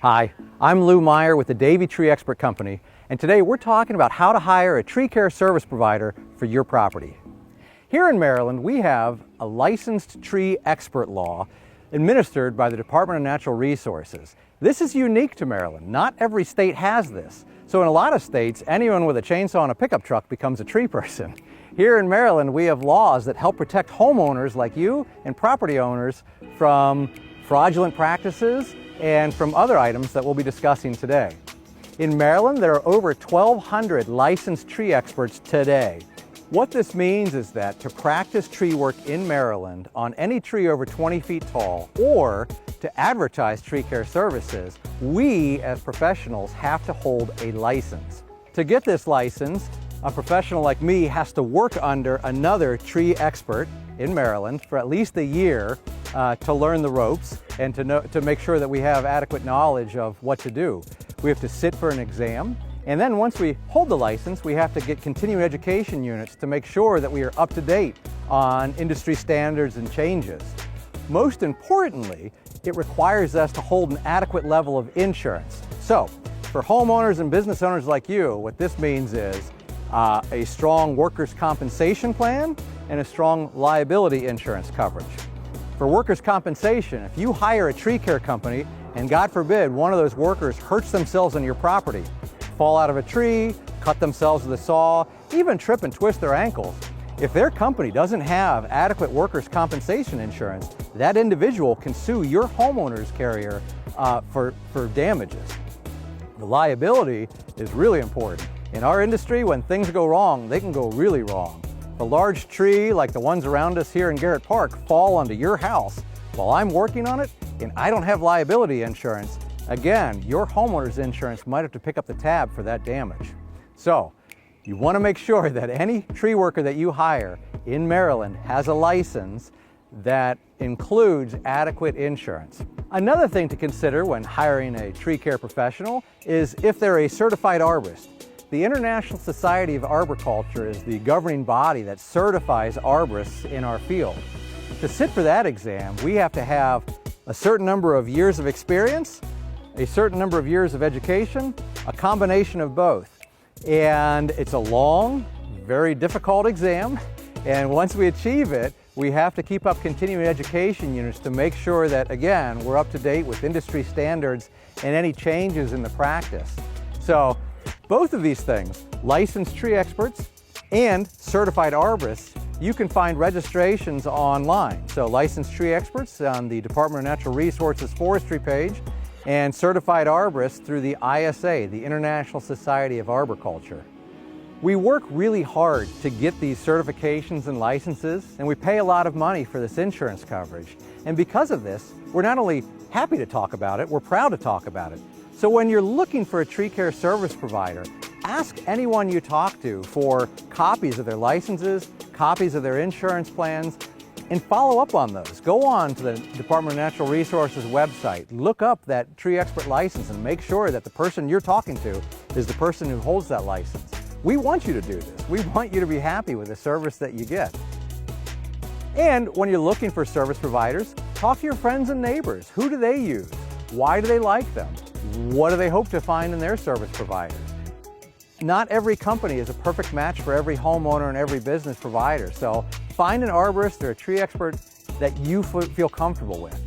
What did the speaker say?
Hi, I'm Meyer with the Davey Tree Expert Company, and today we're talking about how to hire a tree care service provider for your property. Here in Maryland, we have a licensed tree expert law administered by the Department of Natural Resources. This is unique to Maryland. Not every state has this. So in a lot of states, anyone with a chainsaw and a pickup truck becomes a tree person. Here in Maryland, we have laws that help protect homeowners like you and property owners from fraudulent practices and from other items that we'll be discussing today. In Maryland, there are over 1,200 licensed tree experts today. What this means is that to practice tree work in Maryland on any tree over 20 feet tall or to advertise tree care services, we as professionals have to hold a license. To get this license, a professional like me has to work under another tree expert in Maryland for at least a year to learn the ropes and to make sure that we have adequate knowledge of what to do. We have to sit for an exam, and then once we hold the license, we have to get continuing education units to make sure that we are up to date on industry standards and changes. Most importantly, it requires us to hold an adequate level of insurance. So, for homeowners and business owners like you, what this means is a strong workers' compensation plan and a strong liability insurance coverage. For workers' compensation, if you hire a tree care company and God forbid one of those workers hurts themselves on your property, fall out of a tree, cut themselves with a saw, even trip and twist their ankles, if their company doesn't have adequate workers' compensation insurance, that individual can sue your homeowner's carrier for damages. The liability is really important. In our industry, when things go wrong, they can go really wrong. If a large tree, like the ones around us here in Garrett Park, fall onto your house while I'm working on it and I don't have liability insurance, again, your homeowner's insurance might have to pick up the tab for that damage. So, you want to make sure that any tree worker that you hire in Maryland has a license that includes adequate insurance. Another thing to consider when hiring a tree care professional is if they're a certified arborist. The International Society of Arboriculture is the governing body that certifies arborists in our field. To sit for that exam, we have to have a certain number of years of experience, a certain number of years of education, a combination of both. And it's a long, very difficult exam, and once we achieve it, we have to keep up continuing education units to make sure that, again, we're up to date with industry standards and any changes in the practice. So, both of these things, licensed tree experts and certified arborists, you can find registrations online. So licensed tree experts on the Department of Natural Resources forestry page and certified arborists through the ISA, the International Society of Arboriculture. We work really hard to get these certifications and licenses, and we pay a lot of money for this insurance coverage. And because of this, we're not only happy to talk about it, we're proud to talk about it. So when you're looking for a tree care service provider, ask anyone you talk to for copies of their licenses, copies of their insurance plans, and follow up on those. Go on to the Department of Natural Resources website, look up that tree expert license and make sure that the person you're talking to is the person who holds that license. We want you to do this. We want you to be happy with the service that you get. And when you're looking for service providers, talk to your friends and neighbors. Who do they use? Why do they like them? What do they hope to find in their service providers? Not every company is a perfect match for every homeowner and every business provider. So find an arborist or a tree expert that you feel comfortable with.